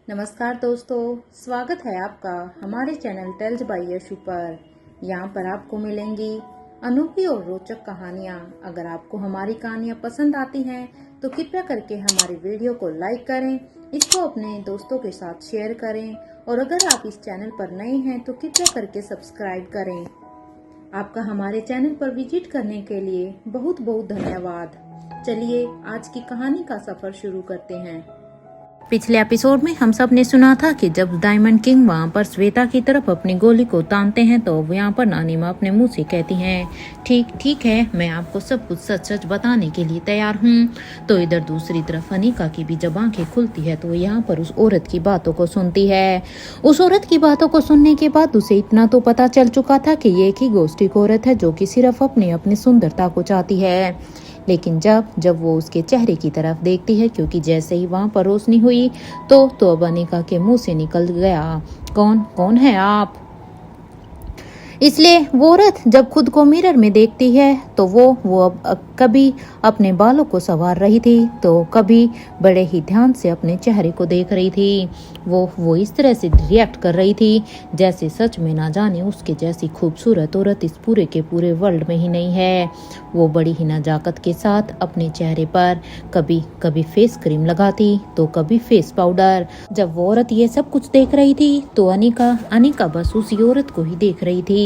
नमस्कार दोस्तों, स्वागत है आपका हमारे चैनल टेल्स बाय यशु पर। यहाँ पर आपको मिलेंगी अनोखी और रोचक कहानियाँ। अगर आपको हमारी कहानियाँ पसंद आती हैं तो कृपया करके हमारी वीडियो को लाइक करें, इसको अपने दोस्तों के साथ शेयर करें और अगर आप इस चैनल पर नए हैं तो कृपया करके सब्सक्राइब करें। आपका हमारे चैनल पर विजिट करने के लिए बहुत बहुत धन्यवाद। चलिए आज की कहानी का सफर शुरू करते हैं। पिछले एपिसोड में हम सब ने सुना था कि जब डायमंड किंग वहाँ पर श्वेता की तरफ अपनी गोली को तानते हैं तो यहाँ पर नानी माँ अपने मुंह से कहती हैं, ठीक है, मैं आपको सब कुछ सच सच बताने के लिए तैयार हूँ। तो इधर दूसरी तरफ अनिका की भी जब आंखें खुलती है तो यहाँ पर उस औरत की बातों को सुनती है। उस औरत की बातों को सुनने के बाद उसे इतना तो पता चल चुका था कि ये एक ही गोष्ठी औरत है जो कि सिर्फ अपनी सुंदरता को चाहती है। लेकिन जब वो उसके चेहरे की तरफ देखती है, क्योंकि जैसे ही वहां पर रोशनी हुई तो अब अनिका के मुंह से निकल गया, कौन है आप। इसलिए वो औरत जब खुद को मिरर में देखती है तो वो अब कभी अपने बालों को संवार रही थी तो कभी बड़े ही ध्यान से अपने चेहरे को देख रही थी। वो इस तरह से रिएक्ट कर रही थी जैसे सच में ना जाने उसके जैसी खूबसूरत औरत इस पूरे के पूरे वर्ल्ड में ही नहीं है। वो बड़ी ही नजाकत के साथ अपने चेहरे पर कभी फेस क्रीम लगाती तो कभी फेस पाउडर। जब वो औरत ये सब कुछ देख रही थी तो अनिका बस उसी औरत को ही देख रही थी।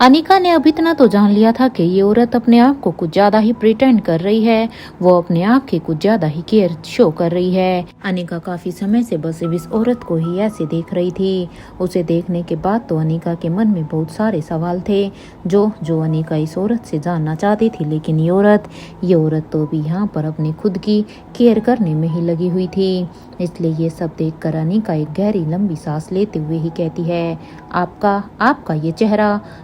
अनिका ने अब इतना तो जान लिया था कि ये औरत अपने आप को कुछ ज्यादा ही प्रिटेंड कर रही है, वो अपने आप की कुछ ज्यादा ही केयर शो कर रही है। अनिका काफी समय से बस इस औरत को ही ऐसे देख रही थी। उसे देखने के बाद तो अनिका के मन में बहुत सारे सवाल थे जो अनिका इस औरत से जानना चाहती थी। लेकिन ये औरत तो भी यहाँ पर अपनी खुद की केयर करने में ही लगी हुई थी। इसलिए ये सब देखकर अनिका एक गहरी लंबी सांस लेते हुए ही कहती है, आपका ये चेहरा।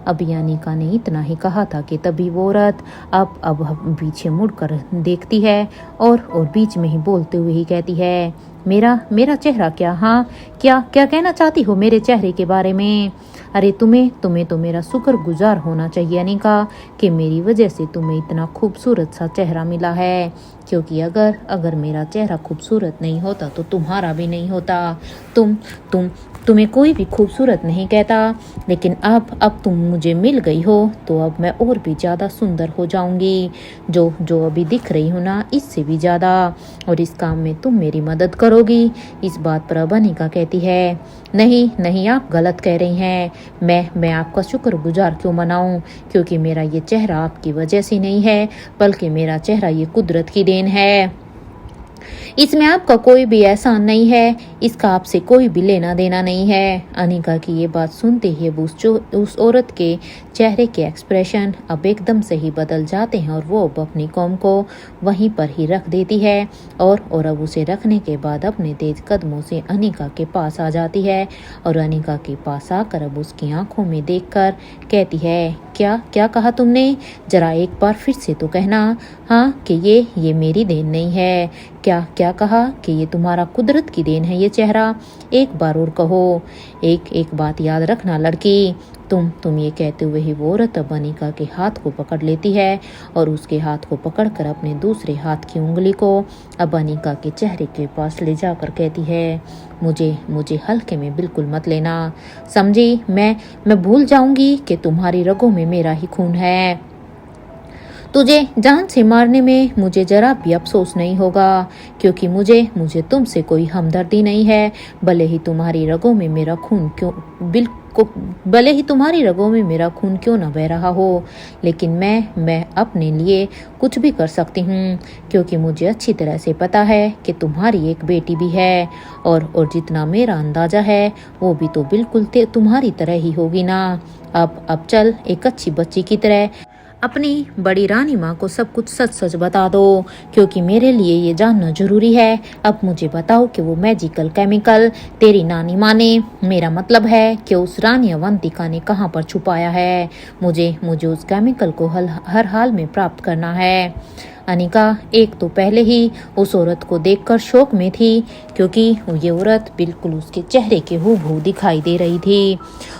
अभी अनिका ने इतना ही कहा था कि तभी वो औरत अब पीछे मुड़कर देखती है और बीच में ही बोलते हुए ही कहती है, मेरा चेहरा क्या? हाँ, क्या कहना चाहती हो मेरे चेहरे के बारे में? अरे तुम्हें तो मेरा शुक्रगुजार होना चाहिए अनिका कि मेरी वजह से तुम्हें इतना खूबसूरत सा चेहरा मिला है, क्योंकि अगर मेरा चेहरा खूबसूरत नहीं होता तो तुम्हारा भी नहीं होता। तुम्हें कोई भी खूबसूरत नहीं कहता, लेकिन अब तुम मुझे मिल गई हो तो अब मैं और भी ज़्यादा सुंदर हो जाऊंगी। जो अभी दिख रही हूँ ना, इससे भी ज़्यादा। और इस काम में तुम मेरी मदद करोगी। इस बात पर अब अनिका कहती है, नहीं, आप गलत कह रही हैं। मैं आपका शुक्रगुजार क्यों मनाऊं, क्योंकि मेरा ये चेहरा आपकी वजह से नहीं है, बल्कि मेरा चेहरा ये कुदरत की देन है। इसमें आपका कोई भी एहसान नहीं है, इसका आपसे कोई भी लेना देना नहीं है। अनिका की ये बात सुनते ही उस औरत के चेहरे के एक्सप्रेशन अब एकदम से ही बदल जाते हैं और वो अब अपनी कॉम को वहीं पर ही रख देती है और अब उसे रखने के बाद अपने तेज कदमों से अनिका के पास आ जाती है और अनिका के पास आकर अब उसकी आंखों में देखकर कहती है, क्या कहा तुमने? जरा एक बार फिर से तो कहना। हाँ, कि ये मेरी देन नहीं है। क्या कहा? कि ये तुम्हारा कुदरत की देन है ये चेहरा। एक बार और कहो। एक बात याद रखना लड़की, तुम ये कहते हुए ही वो औरत अब अनिका के हाथ को पकड़ लेती है और उसके हाथ को पकड़कर अपने दूसरे हाथ की उंगली को अब अनिका के चेहरे के पास ले जाकर कहती है, मुझे हल्के में बिल्कुल मत लेना, समझी? मैं भूल जाऊंगी कि तुम्हारी रगों में मेरा ही खून है। तुझे जान से मारने में मुझे जरा भी अफसोस नहीं होगा, क्योंकि मुझे तुमसे कोई हमदर्दी नहीं है। भले ही तुम्हारी रगों में मेरा खून क्यों न बह रहा हो, लेकिन मैं अपने लिए कुछ भी कर सकती हूँ, क्योंकि मुझे अच्छी तरह से पता है कि तुम्हारी एक बेटी भी है और जितना मेरा अंदाजा है वो भी तो बिल्कुल तुम्हारी तरह ही होगी ना। अब चल एक अच्छी बच्ची की तरह अपनी बड़ी रानी माँ को सब कुछ सच सच बता दो, क्योंकि मेरे लिए ये जानना जरूरी है। अब मुझे बताओ कि वो मैजिकल केमिकल तेरी नानी माँ ने, मेरा मतलब है कि उस रानी अवंतिका ने कहाँ पर छुपाया है। मुझे उस केमिकल को हर हाल में प्राप्त करना है। अनिका एक तो पहले ही उस औरत को देखकर शौक में थी, क्योंकि ये औरत बिल्कुल उसके चेहरे के हूबहू दिखाई दे रही थी।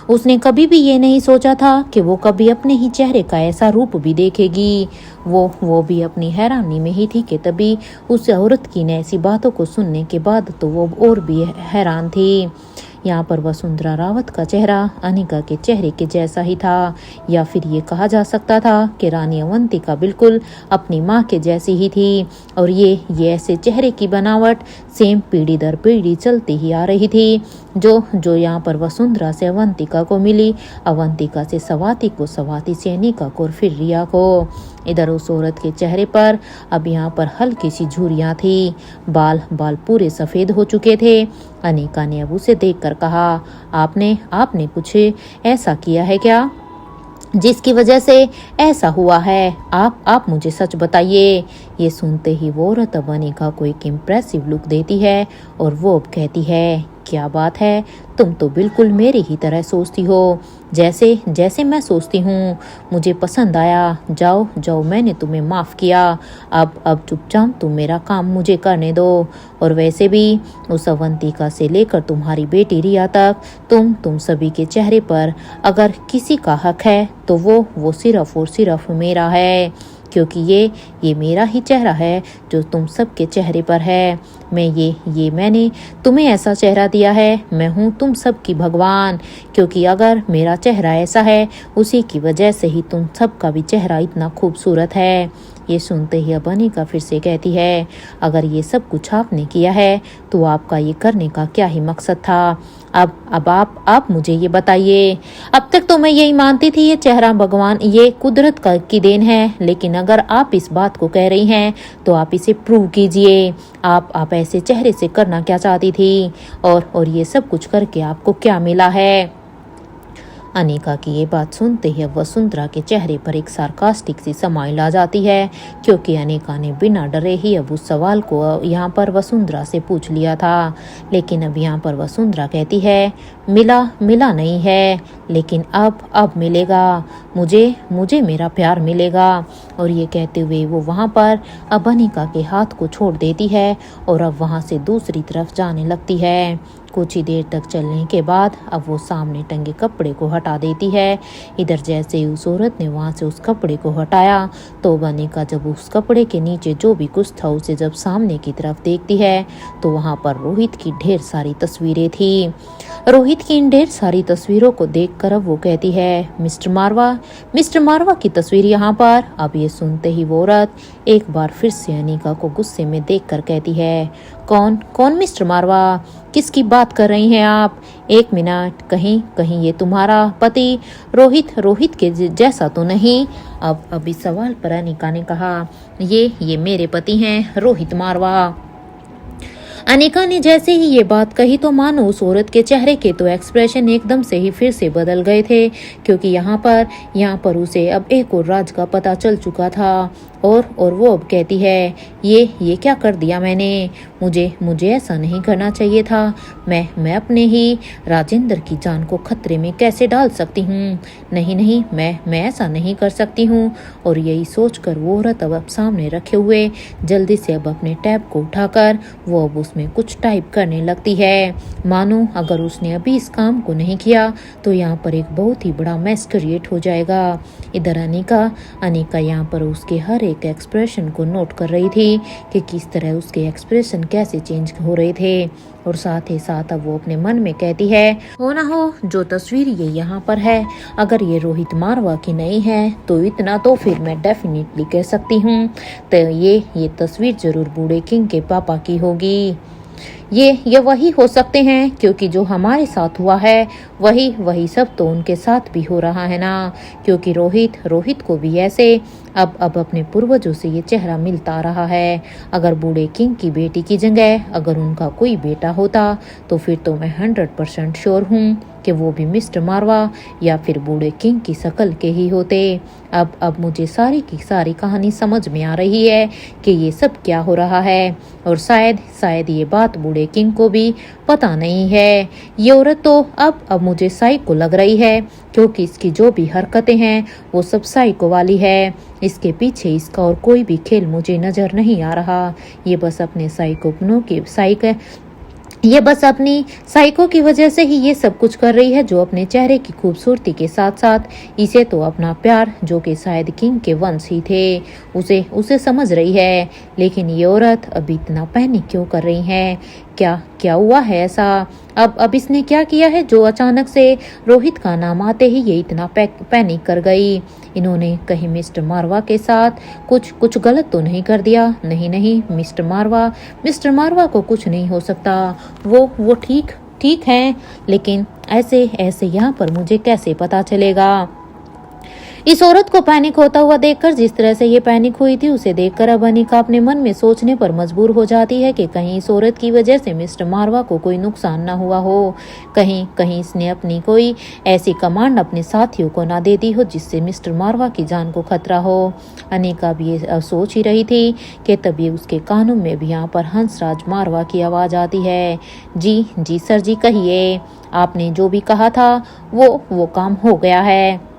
उसने कभी भी ये नहीं सोचा था कि वो कभी अपने ही चेहरे का ऐसा रूप भी देखेगी। वो भी अपनी हैरानी में ही थी कि तभी उस औरत की ने ऐसी बातों को सुनने के बाद तो वो और भी हैरान थी। यहाँ पर वसुंधरा रावत का चेहरा अनिका के चेहरे के जैसा ही था, या फिर ये कहा जा सकता था कि रानी अवंतिका बिल्कुल अपनी माँ के जैसी ही थी। और ये ऐसे चेहरे की बनावट सेम पीढ़ी दर पीढ़ी चलती ही आ रही थी, जो यहाँ पर वसुंधरा से अवंतिका को मिली, अवंतिका से स्वाति को, स्वाति से अनिका को और फिर रिया को। इधर उस औरत के चेहरे पर अब यहाँ पर हल्की सी झुर्रियाँ थी, बाल पूरे सफ़ेद हो चुके थे। अनिका ने अब उसे देखकर कहा, आपने कुछ ऐसा किया है क्या जिसकी वजह से ऐसा हुआ है? आप मुझे सच बताइए। ये सुनते ही वो औरत अब अनिका को एक इम्प्रेसिव लुक देती है और वो अब कहती है, क्या बात है, तुम तो बिल्कुल मेरी ही तरह सोचती हो, जैसे मैं सोचती हूँ। मुझे पसंद आया। जाओ मैंने तुम्हें माफ़ किया। अब चुपचाप तुम मेरा काम मुझे करने दो। और वैसे भी उस अवंतिका से लेकर तुम्हारी बेटी रिया तक तुम सभी के चेहरे पर अगर किसी का हक है तो वो सिर्फ और सिर्फ मेरा है, क्योंकि ये मेरा ही चेहरा है जो तुम सबके चेहरे पर है। मैंने तुम्हें ऐसा चेहरा दिया है। मैं हूँ तुम सबकी भगवान, क्योंकि अगर मेरा चेहरा ऐसा है उसी की वजह से ही तुम सबका भी चेहरा इतना खूबसूरत है। ये सुनते ही अब अनिका फिर से कहती है, अगर ये सब कुछ आपने किया है तो आपका ये करने का क्या ही मकसद था? अब आप मुझे ये बताइए। अब तक तो मैं यही मानती थी ये चेहरा भगवान, ये कुदरत की देन है, लेकिन अगर आप इस बात को कह रही हैं तो आप इसे प्रूव कीजिए। आप ऐसे चेहरे से करना क्या चाहती थी और ये सब कुछ करके आपको क्या मिला है? अनिका की ये बात सुनते ही अब वसुंधरा के चेहरे पर एक सार्कास्टिक सी स्माइल आ जाती है, क्योंकि अनिका ने बिना डरे ही अब उस सवाल को यहाँ पर वसुंधरा से पूछ लिया था। लेकिन अब यहाँ पर वसुंधरा कहती है, मिला नहीं है, लेकिन अब मिलेगा, मुझे मेरा प्यार मिलेगा। और ये कहते हुए वो वहाँ पर अब अनिका के हाथ को छोड़ देती है और अब वहाँ से दूसरी तरफ जाने लगती है। कुछ ही देर तक चलने के बाद अब वो सामने टंगे कपड़े को हटा देती है। इधर जैसे ही उस औरत ने वहाँ से उस कपड़े को हटाया तो अनिका जब उस कपड़े के नीचे जो भी कुछ था उसे जब सामने की तरफ देखती है तो वहाँ पर रोहित की ढेर सारी तस्वीरें थी। रोहित की इन ढेर सारी तस्वीरों को देखकर अब वो कहती है, मिस्टर मारवा की तस्वीर यहाँ पर। अब ये सुनते ही वो औरत एक बार फिर से अनिका को गुस्से में देखकर कहती है, कौन मिस्टर मारवा? किसकी बात कर रही हैं आप? एक मिनट, कहीं ये तुम्हारा पति रोहित के जैसा तो नहीं? अब इस सवाल पर अनिका ने कहा, ये मेरे पति हैं, रोहित मारवा। अनिका ने जैसे ही ये बात कही तो मानो उस औरत के चेहरे के तो एक्सप्रेशन एकदम से ही फिर से बदल गए थे, क्योंकि यहाँ पर उसे अब एक और राज का पता चल चुका था। और वो अब कहती है, ये क्या कर दिया मैंने? मुझे ऐसा नहीं करना चाहिए था। मैं अपने ही राजेंद्र की जान को खतरे में कैसे डाल सकती हूँ? नहीं, मैं ऐसा नहीं कर सकती हूँ। और यही सोचकर वो औरत अब सामने रखे हुए जल्दी से अब अपने टैब को उठाकर वो अब उसमें कुछ टाइप करने लगती है, मानो अगर उसने अभी इस काम को नहीं किया तो यहाँ पर एक बहुत ही बड़ा मैस क्रिएट हो जाएगा। इधर अनिका यहाँ पर उसके हर एक एक्सप्रेशन को नोट कर रही थी कि किस तरह उसके एक्सप्रेशन कैसे चेंज हो रहे थे। और साथ ही साथ अब वो अपने मन में कहती है, हो ना हो जो तस्वीर ये यहाँ पर है, अगर ये रोहित मारवा की नहीं है तो इतना तो फिर मैं डेफिनेटली कह सकती हूँ तो ये तस्वीर जरूर बूढ़े किंग के पापा की होगी। ये वही हो सकते हैं, क्योंकि जो हमारे साथ हुआ है वही सब तो उनके साथ भी हो रहा है ना। क्योंकि रोहित को भी ऐसे अब अपने पूर्वजों से ये चेहरा मिलता रहा है। अगर बूढ़े किंग की बेटी की जगह अगर उनका कोई बेटा होता तो फिर तो मैं 100% श्योर हूँ कि वो भी मिस्टर मारवा या फिर बूढ़े किंग की शक्ल के ही होते। अब मुझे सारी की सारी कहानी समझ में आ रही है कि ये सब क्या हो रहा है। और शायद ये बात बूढ़े किंग को भी पता नहीं है। ये औरत तो अब मुझे साइको लग रही है, क्योंकि इसकी जो भी हरकतें हैं वो सब साइको वाली है। इसके पीछे इसका और कोई भी खेल मुझे नजर नहीं आ रहा। ये बस अपने साइकोपनों के ये बस अपनी साइको की वजह से ही ये सब कुछ कर रही है, जो अपने चेहरे की खूबसूरती के साथ साथ इसे तो अपना प्यार, जो कि शायद किंग के वंश ही थे, उसे उसे समझ रही है। लेकिन ये औरत अभी इतना पैनिक क्यों कर रही है? क्या क्या हुआ है ऐसा? अब इसने क्या किया है जो अचानक से रोहित का नाम आते ही ये इतना पैनिक कर गई? इन्होंने कहीं मिस्टर मारवा के साथ कुछ कुछ गलत तो नहीं कर दिया? नहीं नहीं, मिस्टर मारवा को कुछ नहीं हो सकता। वो ठीक ठीक है, लेकिन ऐसे ऐसे यहाँ पर मुझे कैसे पता चलेगा? इस औरत को पैनिक होता हुआ देखकर, जिस तरह से ये पैनिक हुई थी, उसे देखकर अब अनिका अपने मन में सोचने पर मजबूर हो जाती है कि कहीं इस औरत की वजह से मिस्टर मारवा को कोई नुकसान ना हुआ हो। कहीं कहीं इसने अपनी कोई ऐसी कमांड अपने साथियों को ना दे दी हो जिससे मिस्टर मारवा की जान को खतरा हो। अनिका भी ये सोच ही रही थी कि तभी उसके कानों में भी यहाँ पर हंसराज मारवा की आवाज आती है। जी जी सर जी, कहिए। आपने जो भी कहा था वो काम हो गया है।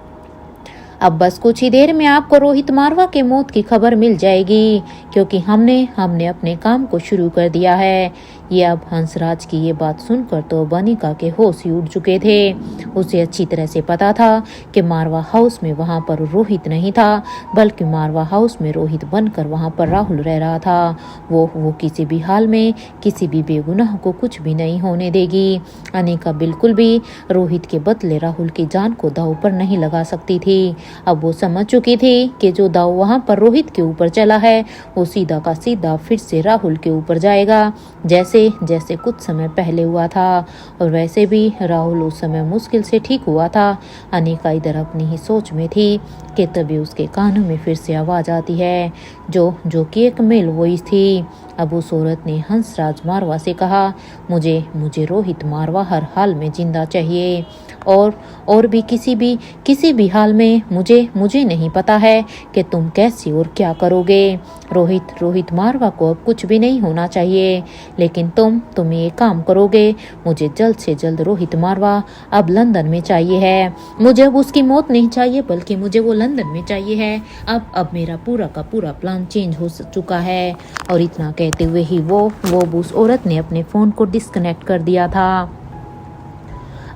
अब बस कुछ ही देर में आपको रोहित मारवा के मौत की खबर मिल जाएगी, क्योंकि हमने हमने अपने काम को शुरू कर दिया है। ये अब हंसराज की ये बात सुनकर तो बनिका के होश ही उड़ चुके थे। उसे अच्छी तरह से पता था कि मारवा हाउस में वहां पर रोहित नहीं था, बल्कि मारवा हाउस में रोहित बनकर वहां पर राहुल रह रहा था। वो किसी भी हाल में किसी भी बेगुनाह को कुछ भी नहीं होने देगी। अनिका बिल्कुल भी रोहित के बदले राहुल की जान को दांव पर नहीं लगा सकती थी। अब वो समझ चुकी थी कि जो दांव वहां पर रोहित के ऊपर चला है, वो सीधा का सीधा फिर से राहुल के ऊपर जाएगा, जैसे जैसे कुछ समय पहले हुआ था। और वैसे भी राहुल उस समय मुश्किल से ठीक हुआ था। अनिका इधर अपनी ही सोच में थी कि तभी उसके कानों में फिर से आवाज आती है, जो कि एक मेल वॉइस थी। अब उस औरत ने हंसराज मारवा से कहा, मुझे रोहित मारवा हर हाल में जिंदा चाहिए, और भी किसी भी हाल में। मुझे नहीं पता है कि तुम कैसे और क्या करोगे। रोहित मारवा को अब कुछ भी नहीं होना चाहिए, लेकिन तुम ये काम करोगे। मुझे जल्द से जल्द रोहित मारवा अब लंदन में चाहिए है। मुझे अब उसकी मौत नहीं चाहिए, बल्कि मुझे वो लंदन में चाहिए है। अब मेरा पूरा का पूरा प्लान चेंज हो चुका है। और इतना कहते हुए ही वो उस औरत ने अपने फोन को डिस्कनेक्ट कर दिया था।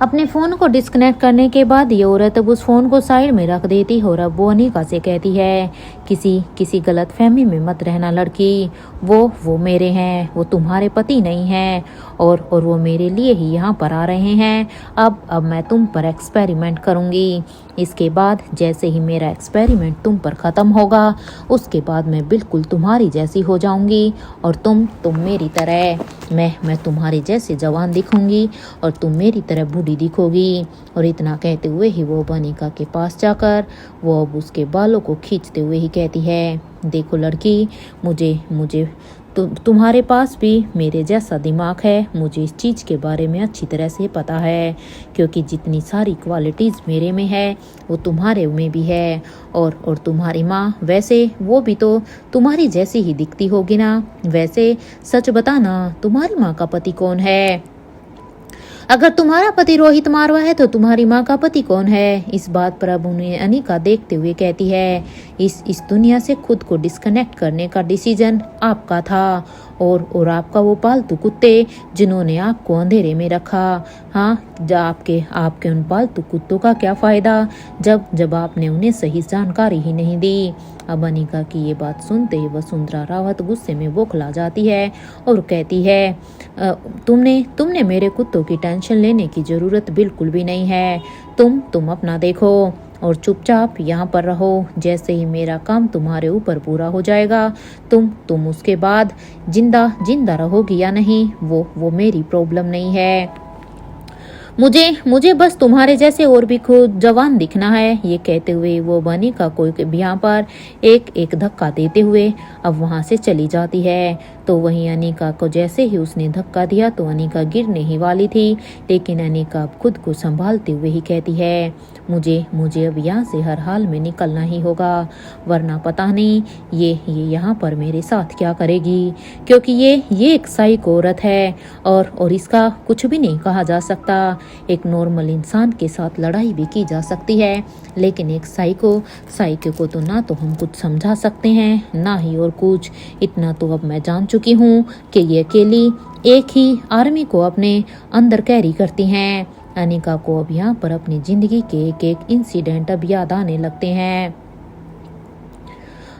अपने फ़ोन को डिस्कनेक्ट करने के बाद ये औरत अब उस फ़ोन को साइड में रख देती है और अब वो अनिका से कहती है, किसी गलत फहमी में मत रहना लड़की। वो मेरे हैं, वो तुम्हारे पति नहीं हैं, और वो मेरे लिए ही यहाँ पर आ रहे हैं। अब मैं तुम पर एक्सपेरिमेंट करूँगी। इसके बाद जैसे ही मेरा एक्सपेरिमेंट तुम पर ख़त्म होगा, उसके बाद मैं बिल्कुल तुम्हारी जैसी हो जाऊँगी, और तुम मेरी तरह, मैं तुम्हारी जैसे जवान दिखूंगी और तुम मेरी तरह बूढ़ी दिखोगी। और इतना कहते हुए ही वो बनिका के पास जाकर वो अब उसके बालों को खींचते हुए ही कहती है, देखो लड़की, मुझे तुम्हारे पास भी मेरे जैसा दिमाग है। मुझे इस चीज़ के बारे में अच्छी तरह से पता है, क्योंकि जितनी सारी क्वालिटीज़ मेरे में है वो तुम्हारे में भी है। और तुम्हारी माँ, वैसे वो भी तो तुम्हारी जैसी ही दिखती होगी ना। वैसे सच बताना, तुम्हारी माँ का पति कौन है? अगर तुम्हारा पति रोहित मारवा है तो तुम्हारी माँ का पति कौन है? इस बात पर अब उन्हें अनिका देखते हुए कहती है, इस दुनिया से खुद को डिस्कनेक्ट करने का डिसीजन आपका था, और आपका वो पालतू कुत्ते जिन्होंने आपको अंधेरे में रखा। हाँ, आपके उन पालतू कुत्तों का क्या फ़ायदा जब आपने उन्हें सही जानकारी ही नहीं दी। अब अनिका की ये बात सुनते ही वसुंधरा रावत गुस्से में बौखला जाती है और कहती है, तुमने मेरे कुत्तों की टेंशन लेने की ज़रूरत बिल्कुल भी नहीं है। तुम अपना देखो और चुपचाप यहाँ पर रहो। जैसे ही मेरा काम तुम्हारे ऊपर पूरा हो जाएगा, तुम उसके बाद जिंदा रहोगी या नहीं, वो मेरी प्रॉब्लम नहीं है। मुझे बस तुम्हारे जैसे और भी खुद जवान दिखना है। ये कहते हुए वो बनिका को यहाँ पर एक धक्का देते हुए अब वहाँ से चली जाती है। तो वहीं अनिका को जैसे ही उसने धक्का दिया तो अनिका गिरने ही वाली थी, लेकिन अनिका अब खुद को संभालते हुए ही कहती है, मुझे अब यहाँ से हर हाल में निकलना ही होगा, वरना पता नहीं ये यहाँ पर मेरे साथ क्या करेगी, क्योंकि ये एक साइको औरत है और इसका कुछ भी नहीं कहा जा सकता। एक नॉर्मल इंसान के साथ लड़ाई भी की जा सकती है, लेकिन एक साइको को तो ना तो हम कुछ समझा सकते हैं ना ही और कुछ। इतना तो अब मैं जान चुकी हूँ कि ये अकेली एक ही आर्मी को अपने अंदर कैरी करती हैं। अनिका को अब यहाँ पर अपनी जिंदगी के एक एक इंसिडेंट अब याद आने लगते हैं।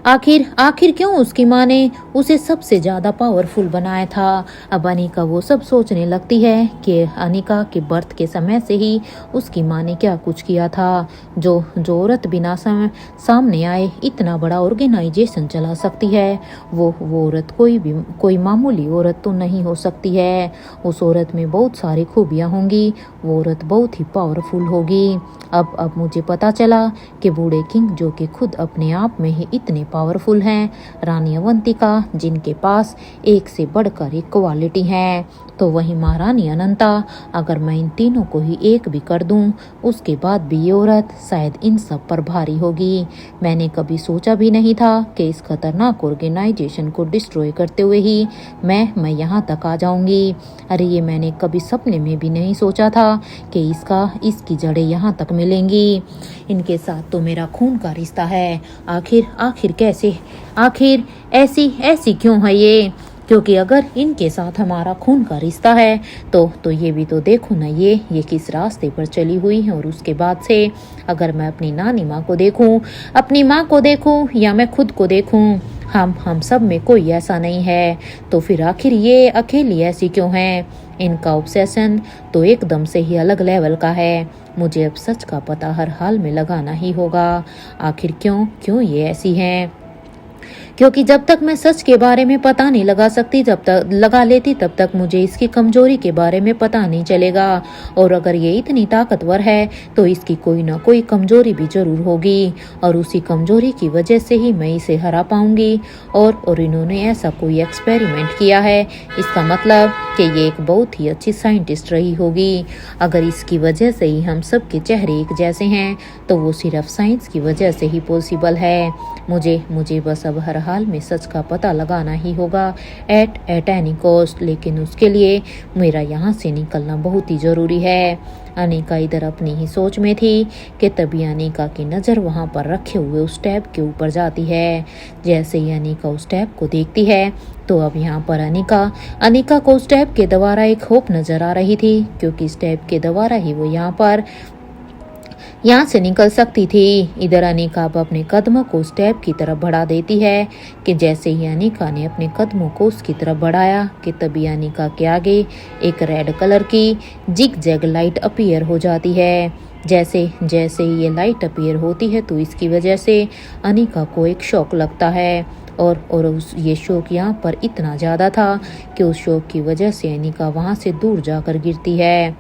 आखिर क्यों उसकी माँ ने उसे सबसे ज्यादा पावरफुल बनाया था। अब अनिका वो सब सोचने लगती है कि अनिका के बर्थ के समय से ही उसकी माँ ने क्या कुछ किया था। जो औरत बिना सामने आए इतना बड़ा ऑर्गेनाइजेशन चला सकती है, वो औरत कोई मामूली औरत तो नहीं हो सकती है। उस औरत में बहुत सारी खूबियाँ होंगी, वो औरत बहुत ही पावरफुल होगी। अब मुझे पता चला कि बूढ़े किंग, जो कि खुद अपने आप में ही इतने पावरफुल हैं, रानी अवंतिका, जिनके पास एक से बढ़कर एक क्वालिटी है, तो वही महारानी अनंता। अगर मैं इन तीनों को ही एक भी कर दूं, उसके बाद भी ये औरत शायद इन सब पर भारी होगी। मैंने कभी सोचा भी नहीं था कि इस खतरनाक ऑर्गेनाइजेशन को डिस्ट्रॉय करते हुए ही मैं यहाँ तक आ जाऊंगी। अरे ये मैंने कभी सपने में भी नहीं सोचा था कि इसकी जड़ें यहाँ तक मिलेंगी। इनके साथ तो मेरा खून का रिश्ता है। आखिर कैसे, आखिर ऐसी क्यों है ये? क्योंकि अगर इनके साथ हमारा खून का रिश्ता है तो ये भी तो देखो ना, ये किस रास्ते पर चली हुई है। और उसके बाद से अगर मैं अपनी नानी माँ को देखूं, अपनी माँ को देखूं, या मैं खुद को देखूं, हम सब में कोई ऐसा नहीं है, तो फिर आखिर ये अकेली ऐसी क्यों है? इनका ऑब्सेशन तो एकदम से ही अलग लेवल का है। मुझे अब सच का पता हर हाल में लगाना ही होगा। आखिर क्यों ये ऐसी हैं? क्योंकि जब तक मैं सच के बारे में पता नहीं लगा लेती, तब तक मुझे इसकी कमजोरी के बारे में पता नहीं चलेगा। और अगर ये इतनी ताकतवर है तो इसकी कोई ना कोई कमजोरी भी जरूर होगी, और उसी कमजोरी की वजह से ही मैं इसे हरा पाऊंगी। और इन्होंने ऐसा कोई एक्सपेरिमेंट किया है, इसका मतलब कि ये एक बहुत ही अच्छी साइंटिस्ट रही होगी। अगर इसकी वजह से ही हम सब के चेहरे एक जैसे हैं, तो वो सिर्फ साइंस की वजह से ही पॉसिबल है। मुझे बस अब हर हाल में सच का पता लगाना ही होगा, एट एनी कॉस्ट। लेकिन उसके लिए मेरा यहाँ से निकलना बहुत ही जरूरी है। अनिका इधर अपनी ही सोच में थी कि तभी अनिका की नज़र वहाँ पर रखे हुए उस टैब के ऊपर जाती है। जैसे ही अनिका उस टैब को देखती है, तो अब यहाँ पर अनिका को उस टैब के द्वारा एक होप नजर आ रही थी, क्योंकि इस टैब के द्वारा ही वो यहाँ से निकल सकती थी। इधर अनिका अब अपने कदमों को उस टैब की तरफ बढ़ा देती है कि जैसे ही अनिका ने अपने कदमों को उसकी तरफ बढ़ाया कि तभी अनिका के आगे एक रेड कलर की जिग जैग लाइट अपीयर हो जाती है। जैसे ही ये लाइट अपीयर होती है, तो इसकी वजह से अनिका को एक शॉक लगता है। और ये शौक यहाँ पर इतना ज़्यादा था कि उस शौक की वजह से अनिका वहाँ से दूर जाकर गिरती है।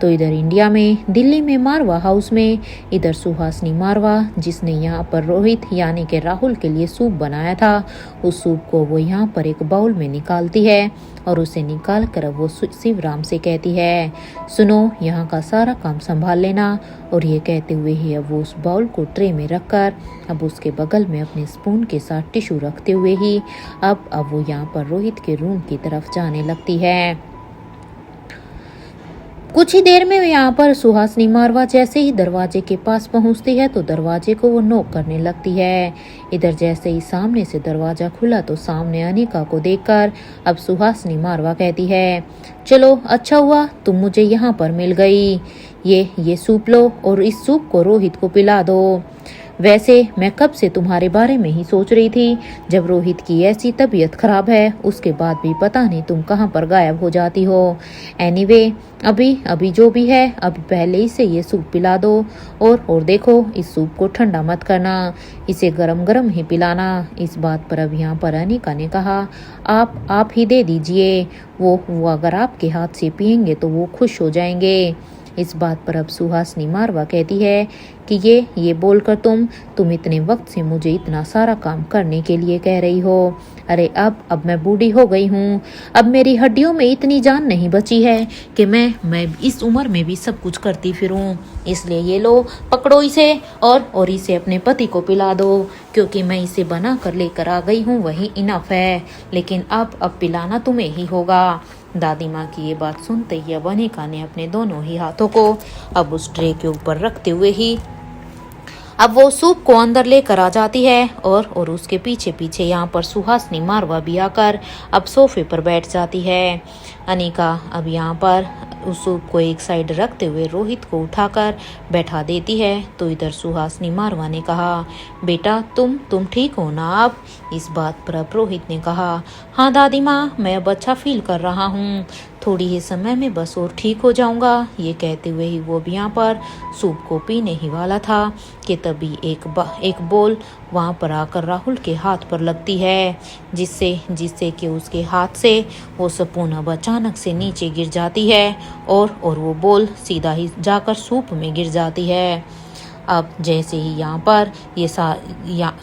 तो इधर इंडिया में दिल्ली में मारवा हाउस में इधर सुहासिनी मारवा, जिसने यहाँ पर रोहित यानी कि राहुल के लिए सूप बनाया था, उस सूप को वो यहाँ पर एक बाउल में निकालती है और उसे निकाल कर वो शिवराम से कहती है, सुनो, यहाँ का सारा काम संभाल लेना। और ये कहते हुए ही अब वो उस बाउल को ट्रे में रखकर अब उसके बगल में अपने स्पून के साथ टिश्यू रखते हुए ही अब वो यहाँ पर रोहित के रूम की तरफ जाने लगती है। कुछ ही देर में यहाँ पर सुहासिनी मारवा जैसे ही दरवाजे के पास पहुँचती है, तो दरवाजे को वो नॉक करने लगती है। इधर जैसे ही सामने से दरवाजा खुला, तो सामने अनिका को देखकर अब सुहासिनी मारवा कहती है, चलो अच्छा हुआ तुम मुझे यहाँ पर मिल गई। ये सूप लो और इस सूप को रोहित को पिला दो। वैसे मैं कब से तुम्हारे बारे में ही सोच रही थी। जब रोहित की ऐसी तबीयत खराब है, उसके बाद भी पता नहीं तुम कहाँ पर गायब हो जाती हो। एनीवे, अभी जो भी है, अभी पहले इसे ये सूप पिला दो। और देखो, इस सूप को ठंडा मत करना, इसे गरम गरम ही पिलाना। इस बात पर अब यहाँ पर अनिका ने कहा, आप ही दे दीजिए, वो अगर आपके हाथ से पियेंगे तो वो खुश हो जाएंगे। इस बात पर अब सुहासिनी मारवा कहती है कि ये बोलकर तुम इतने वक्त से मुझे इतना सारा काम करने के लिए कह रही हो। अरे अब मैं बूढ़ी हो गई हूँ, अब मेरी हड्डियों में इतनी जान नहीं बची है कि मैं इस उम्र में भी सब कुछ करती फिरूं। इसलिए ये लो, पकड़ो इसे और इसे अपने पति को पिला दो, क्योंकि मैं इसे बना कर लेकर आ गई हूँ, वही इनफ है। लेकिन अब पिलाना तुम्हें ही होगा, दादी माँ की ये बात सुनते ही अब अनिका ने अपने दोनों ही हाथों को अब उस ट्रे के ऊपर रखते हुए ही अब वो सूप को अंदर लेकर आ जाती है और उसके पीछे पीछे यहाँ पर सुहासनी मारवा भी आकर अब सोफे पर बैठ जाती है। अनिका अब यहाँ पर उस सूप को एक साइड रखते हुए रोहित को उठाकर बैठा देती है। तो इधर सुहासनी मारवा ने कहा, बेटा तुम ठीक हो ना? अब इस बात पर अब रोहित ने कहा, हाँ दादी माँ, मैं अब अच्छा फील कर रहा हूँ, थोड़ी ही समय में बस और ठीक हो जाऊंगा। ये कहते हुए ही वो भी यहाँ पर सूप को पीने ही वाला था कि तभी एक बोल वहाँ पर आकर राहुल के हाथ पर लगती है, जिससे कि उसके हाथ से वो स्पून अब अचानक से नीचे गिर जाती है और वो बोल सीधा ही जाकर सूप में गिर जाती है। अब जैसे ही यहाँ पर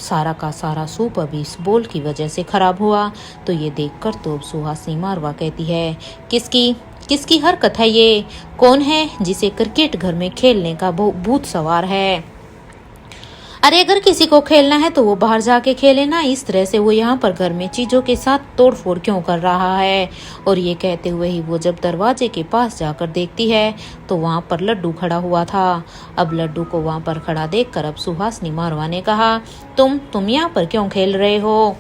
सारा का सारा सूप अभी इस बोल की वजह से खराब हुआ, तो ये देखकर तो अब सुहासनी मारवा कहती है, किसकी हरकत है ये? कौन है जिसे क्रिकेट घर में खेलने का भूत सवार है? अरे अगर किसी को खेलना है तो वो बाहर जाके खेले ना, इस तरह से वो यहाँ पर घर में चीजों के साथ तोड़फोड़ क्यों कर रहा है? और ये कहते हुए ही वो जब दरवाजे के पास जाकर देखती है तो वहाँ पर लड्डू खड़ा हुआ था। अब लड्डू को वहाँ पर खड़ा देखकर अब सुहासनी मारवा ने कहा, तुम यहाँ पर क्यों खेल रहे हो?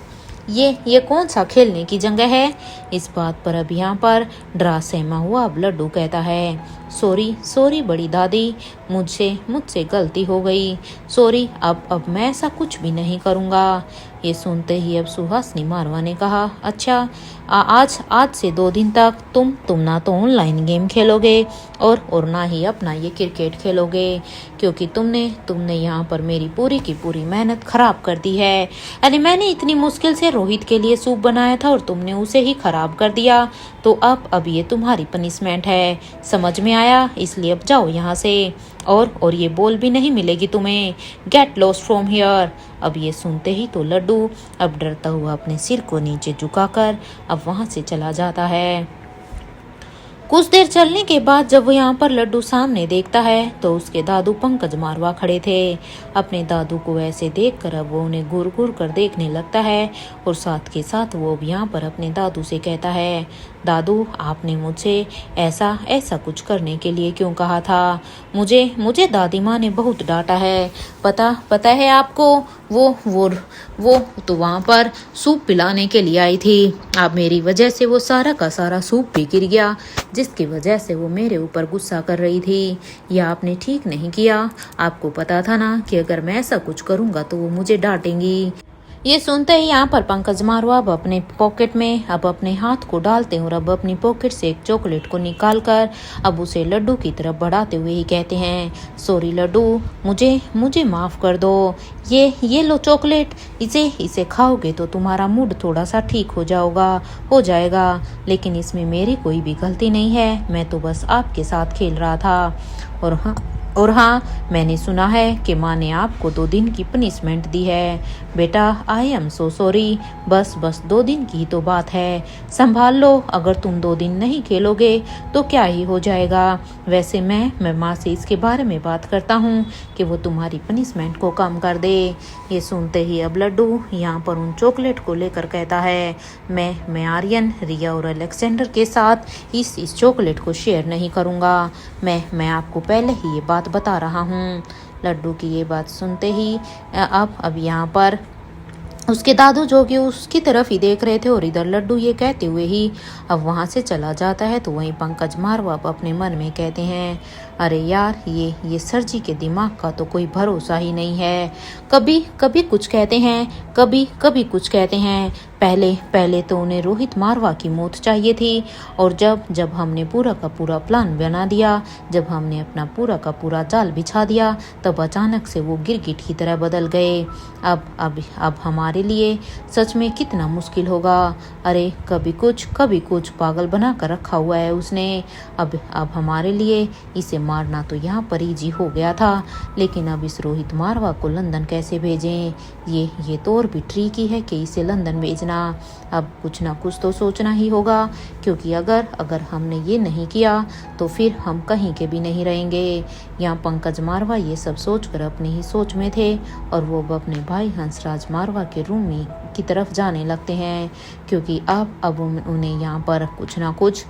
ये कौन सा खेलने की जगह है? इस बात पर अब यहाँ पर डरा सहमा हुआ अब लड्डू कहता है, सॉरी बड़ी दादी, मुझसे गलती हो गई, सॉरी, अब मैं ऐसा कुछ भी नहीं करूँगा। ये सुनते ही अब सुहासनी मारवा ने कहा, अच्छा आज से 2 दिन तक तुम ना तो ऑनलाइन गेम खेलोगे और ना ही अपना ये क्रिकेट खेलोगे, क्योंकि तुमने यहाँ पर मेरी पूरी की पूरी मेहनत खराब कर दी है। अरे मैंने इतनी मुश्किल से रोहित के लिए सूप बनाया था और तुमने उसे ही खराब कर दिया, तो अब ये तुम्हारी पनिशमेंट है, समझ में आया? इसलिए अब जाओ यहाँ से और ये बॉल भी नहीं मिलेगी तुम्हें, गेट लॉस्ट फ्रॉम हियर। अब ये सुनते ही तो लड्डू अब डरता हुआ अपने सिर को नीचे झुकाकर अब वहाँ से चला जाता है। कुछ देर चलने के बाद जब वो यहाँ पर लड्डू सामने देखता है तो उसके दादू पंकज मारवा खड़े थे। अपने दादू को ऐसे देखकर अब वो उन्हें घूर घूर कर देखने लगता है और साथ के साथ वो अब यहाँ पर अपने दादू से कहता है, दादू आपने मुझे ऐसा कुछ करने के लिए क्यों कहा था? मुझे दादी माँ ने बहुत डांटा है, पता है आपको? वो तो वहाँ पर सूप पिलाने के लिए आई थी। अब मेरी वजह से वो सारा का सारा सूप भी गिर गया, जिसकी वजह से वो मेरे ऊपर गुस्सा कर रही थी। यह आपने ठीक नहीं किया, आपको पता था ना कि अगर मैं ऐसा कुछ करूँगा तो वो मुझे डांटेंगी। ये सुनते ही यहाँ पर पंकज मारवा अब अपने पॉकेट में अब अपने हाथ को डालते हैं और अब अपनी पॉकेट से एक चॉकलेट को निकालकर अब उसे लड्डू की तरफ बढ़ाते हुए ही कहते हैं, सॉरी लड्डू, मुझे माफ़ कर दो, ये लो चॉकलेट, इसे खाओगे तो तुम्हारा मूड थोड़ा सा ठीक हो जाएगा, लेकिन इसमें मेरी कोई भी गलती नहीं है, मैं तो बस आपके साथ खेल रहा था। और हाँ, मैंने सुना है कि माँ ने आपको 2 दिन की पनिशमेंट दी है। बेटा आई एम सो सॉरी, बस 2 दिन की ही तो बात है, संभाल लो, अगर तुम 2 दिन नहीं खेलोगे तो क्या ही हो जाएगा। वैसे मैं माँ से इसके बारे में बात करता हूँ कि वो तुम्हारी पनिशमेंट को कम कर दे। ये सुनते ही अब लड्डू यहाँ पर उन चॉकलेट को लेकर कहता है, मैं आर्यन, रिया और अलेक्जेंडर के साथ इस चॉकलेट को शेयर नहीं करूँगा। मैं आपको पहले ही ये बात बता रहा हूँ। लड्डू की ये बात सुनते ही अब यहाँ पर उसके दादू जो कि उसकी तरफ ही देख रहे थे और इधर लड्डू ये कहते हुए ही अब वहाँ से चला जाता है। तो वहीं पंकज मारवा अपने मन में कहते हैं, अरे यार, ये सर जी के दिमाग का तो कोई भरोसा ही नहीं है, कभी कुछ कहते हैं, कभी कुछ कहते हैं। पहले तो उन्हें रोहित मारवा की मौत चाहिए थी, और जब हमने पूरा का पूरा प्लान बना दिया, जब हमने अपना पूरा का पूरा जाल बिछा दिया, तब अचानक से वो गिरगिट की तरह बदल गए। अब हमारे लिए सच में कितना मुश्किल होगा। अरे कभी कुछ पागल बना कर रखा हुआ है उसने। अब हमारे लिए इसे मारना तो यहाँ पर इजी हो गया था, लेकिन अब इस रोहित मारवा को लंदन कैसे भेजें? ये तो और भी ट्रिकी है कि इसे लंदन भेजना। अब कुछ ना कुछ तो सोचना ही होगा, क्योंकि अगर हमने ये नहीं किया तो फिर हम कहीं के भी नहीं रहेंगे। यहाँ पंकज मारवा ये सब सोचकर अपनी ही सोच में थे और वो अपने भाई हंसराज मारवा के रूम की तरफ जाने लगते हैं, क्योंकि अब उन्हें यहाँ पर कुछ ना कुछ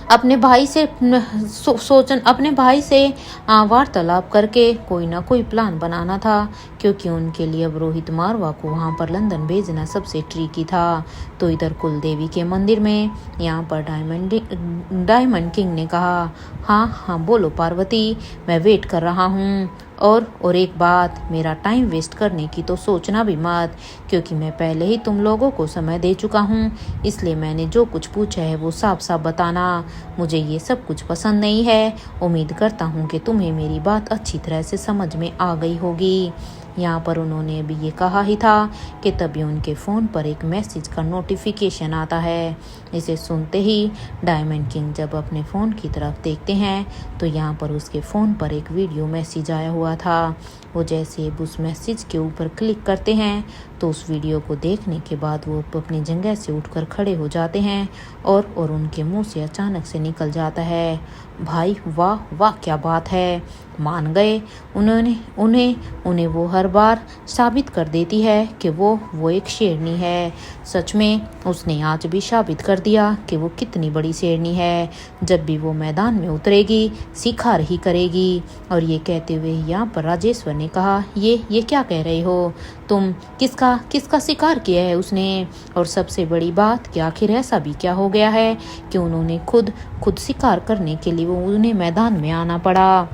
अपने भाई से अपने भाई से वार्तालाप करके कोई ना कोई प्लान बनाना था, क्योंकि उनके लिए अब रोहित मारवा को वहाँ पर लंदन भेजना सबसे ट्रिकी था। तो इधर कुलदेवी के मंदिर में यहाँ पर डायमंड किंग ने कहा, हाँ हाँ बोलो पार्वती, मैं वेट कर रहा हूँ। और एक बात, मेरा टाइम वेस्ट करने की तो सोचना भी मत, क्योंकि मैं पहले ही तुम लोगों को समय दे चुका हूँ। इसलिए मैंने जो कुछ पूछा है वो साफ साफ बताना। मुझे ये सब कुछ पसंद नहीं है। उम्मीद करता हूँ कि तुम्हें मेरी बात अच्छी तरह से समझ में आ गई होगी। यहाँ पर उन्होंने अभी ये कहा ही था कि तभी उनके फ़ोन पर एक मैसेज का नोटिफिकेशन आता है। इसे सुनते ही डायमंड किंग जब अपने फ़ोन की तरफ देखते हैं तो यहाँ पर उसके फ़ोन पर एक वीडियो मैसेज आया हुआ था। वो जैसे उस मैसेज के ऊपर क्लिक करते हैं तो उस वीडियो को देखने के बाद वो अपनी जगह से उठकर खड़े हो जाते हैं और उनके मुंह से अचानक से निकल जाता है, भाई वाह वाह क्या बात है। मान गए। उन्हें वो हर बार साबित कर देती है कि वो एक शेरनी है। सच में उसने आज भी साबित कर दिया कि वो कितनी बड़ी शेरनी है। जब भी वो मैदान में उतरेगी शिकार ही करेगी। और ये कहते हुए यहाँ पर राजेश्वर ने कहा, ये क्या कह रहे हो तुम? किसका शिकार किया है उसने? और सबसे बड़ी बात कि आखिर ऐसा भी क्या हो गया है कि उन्होंने खुद शिकार करने के लिए उन्हें मैदान में आना पड़ा,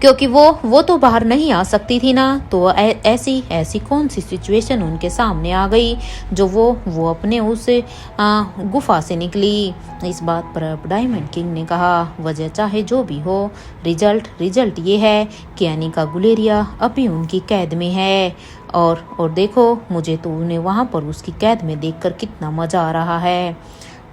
क्योंकि वो तो बाहर नहीं आ सकती थी ना। तो ऐसी कौन सी सिचुएशन उनके सामने आ गई जो वो अपने उस गुफा से निकली। इस बात पर अब डायमंड किंग ने कहा, वजह चाहे जो भी हो, रिजल्ट ये है कि अनिका गुलेरिया अभी उनकी कैद में है। और देखो, मुझे तो उन्हें वहाँ पर उसकी कैद में देखकर कितना मजा आ रहा है।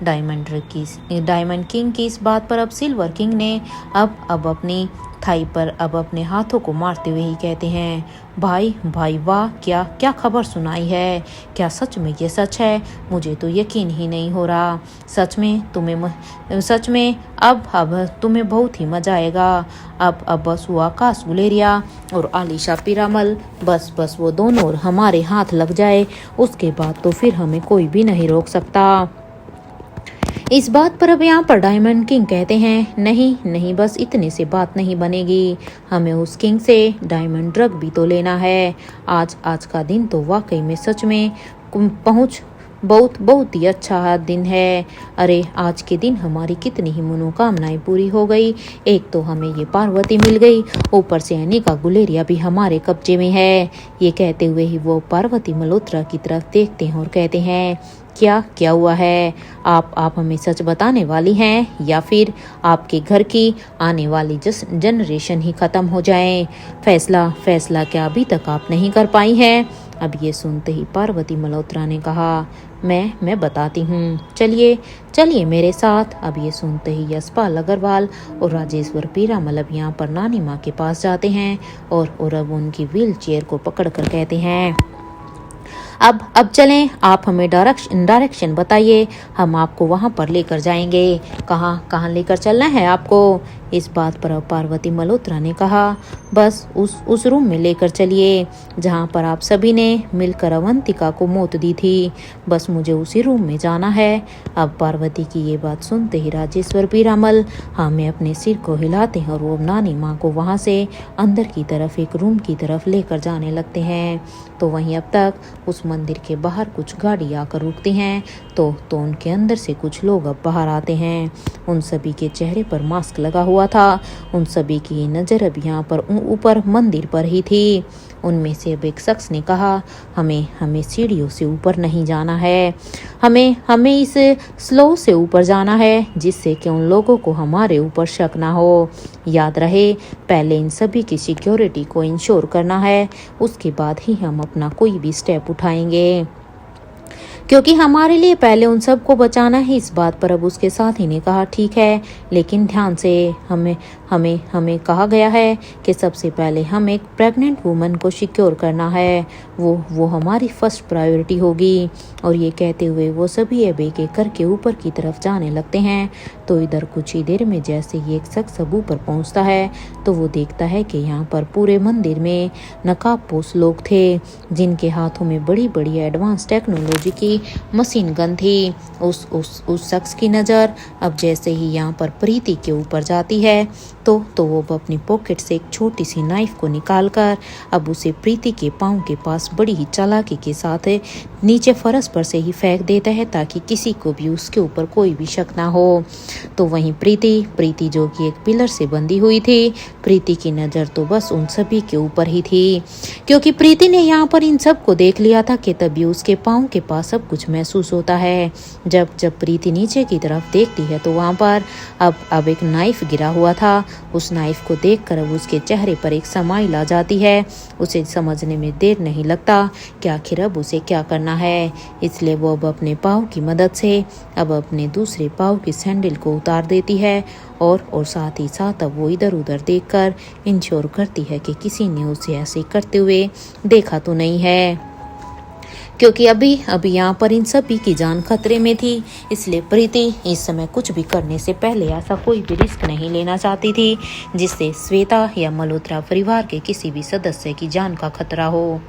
डायमंड किंग की इस बात पर अब सिल्वर किंग ने अब अपनी थाई पर अब अपने हाथों को मारते हुए ही कहते हैं, भाई वाह, क्या खबर सुनाई है। क्या सच में ये सच है? मुझे तो यकीन ही नहीं हो रहा। सच में अब तुम्हें बहुत ही मजा आएगा। अब बस वो आकाश गुलेरिया और आलिशा पीरामल बस वो दोनों और हमारे हाथ लग जाए, उसके बाद तो फिर हमें कोई भी नहीं रोक सकता। इस बात पर अब यहाँ पर डायमंड किंग कहते हैं, नहीं बस इतने से बात नहीं बनेगी। हमें उस किंग से डायमंड ड्रग भी तो लेना है। आज का दिन तो वाकई में सच में बहुत ही अच्छा दिन है। अरे आज के दिन हमारी कितनी ही मनोकामनाएं पूरी हो गई। एक तो हमें ये पार्वती मिल गई, ऊपर से अनिका गुलेरिया भी हमारे कब्जे में है। ये कहते हुए ही वो पार्वती मल्होत्रा की तरफ देखते हैं और कहते हैं, क्या हुआ है? आप हमें सच बताने वाली हैं या फिर आपके घर की आने वाली जनरेशन ही खत्म हो जाए? फैसला क्या अभी तक आप नहीं कर पाई हैं? अब ये सुनते ही पार्वती मल्होत्रा ने कहा, मैं बताती हूँ, चलिए मेरे साथ। अब ये सुनते ही यशपाल अग्रवाल और राजेश्वर पीरामल अब यहाँ पर नानी माँ के पास जाते हैं और अब उनकी व्हील चेयर को पकड़ कर कहते हैं, अब चलें, आप हमें डायरेक्शन बताइए, हम आपको वहाँ पर लेकर जाएंगे। कहाँ लेकर चलना है आपको? इस बात पर पार्वती मल्होत्रा ने कहा, बस उस रूम में लेकर चलिए जहाँ पर आप सभी ने मिलकर अवंतिका को मौत दी थी। बस मुझे उसी रूम में जाना है। अब पार्वती की ये बात सुनते ही राजेश्वर पीरामल हमें अपने सिर को हिलाते हैं और वो नानी माँ को वहाँ से अंदर की तरफ एक रूम की तरफ लेकर जाने लगते हैं। तो वहीं अब तक उस मंदिर के बाहर कुछ गाड़ी आकर रुकती हैं तो उनके अंदर से कुछ लोग अब बाहर आते हैं। उन सभी के चेहरे पर मास्क लगा हुआ था। उन सभी की नज़र अब यहाँ पर ऊपर मंदिर पर ही थी। उनमें से अब एक शख्स ने कहा, हमें सीढ़ियों से ऊपर नहीं जाना है, हमें इस स्लो से ऊपर जाना है, जिससे कि उन लोगों को हमारे ऊपर शक ना हो। याद रहे, पहले इन सभी की सिक्योरिटी को इंश्योर करना है, उसके बाद ही हम अपना कोई भी स्टेप उठाएंगे, क्योंकि हमारे लिए पहले उन सबको बचाना है। इस बात पर अब उसके साथी ने कहा, ठीक है, लेकिन ध्यान से, हमें हमें कहा गया है कि सबसे पहले हम एक प्रेग्नेंट वुमन को सिक्योर करना है, वो हमारी फर्स्ट प्रायोरिटी होगी। और ये कहते हुए वो सभी अब एक एक करके ऊपर की तरफ जाने लगते हैं। तो इधर कुछ ही देर में जैसे ही एक शख्स सब ऊपर पहुंचता है तो वो देखता है कि यहाँ पर पूरे मंदिर में नकाबपोश लोग थे, जिनके हाथों में बड़ी बड़ी एडवांस टेक्नोलॉजी की मशीन गन थी। उस शख्स की नज़र अब जैसे ही यहाँ पर प्रीति के ऊपर जाती है तो वो अपनी पॉकेट से एक छोटी सी नाइफ को निकालकर अब उसे प्रीति के पाँव के पास बड़ी ही चालाकी के साथ नीचे फर्श पर से ही फेंक देता है, ताकि किसी को भी उसके ऊपर कोई भी शक ना हो। तो वहीं प्रीति जो कि एक पिलर से बंधी हुई थी, प्रीति की नज़र तो बस उन सभी के ऊपर ही थी, क्योंकि प्रीति ने यहाँ पर इन सब को देख लिया था कि तभी उसके पाँव के पास सब कुछ महसूस होता है। जब प्रीति नीचे की तरफ देखती है तो वहाँ पर अब एक नाइफ गिरा हुआ था। उस नाइफ को देखकर अब उसके चेहरे पर एक स्माइल आ जाती है। उसे समझने में देर नहीं लगता कि आखिर अब उसे क्या करना है, इसलिए वो अब अपने पाँव की मदद से अब अपने दूसरे पाँव की सैंडल को उतार देती है और साथ ही साथ अब वो इधर उधर देखकर इंश्योर करती है कि किसी ने उसे ऐसे करते हुए देखा तो नहीं है, क्योंकि अभी यहाँ पर इन सभी की जान खतरे में थी। इसलिए प्रीति इस समय कुछ भी करने से पहले ऐसा कोई भी रिस्क नहीं लेना चाहती थी जिससे श्वेता या मल्होत्रा परिवार के किसी भी सदस्य की जान का खतरा हो।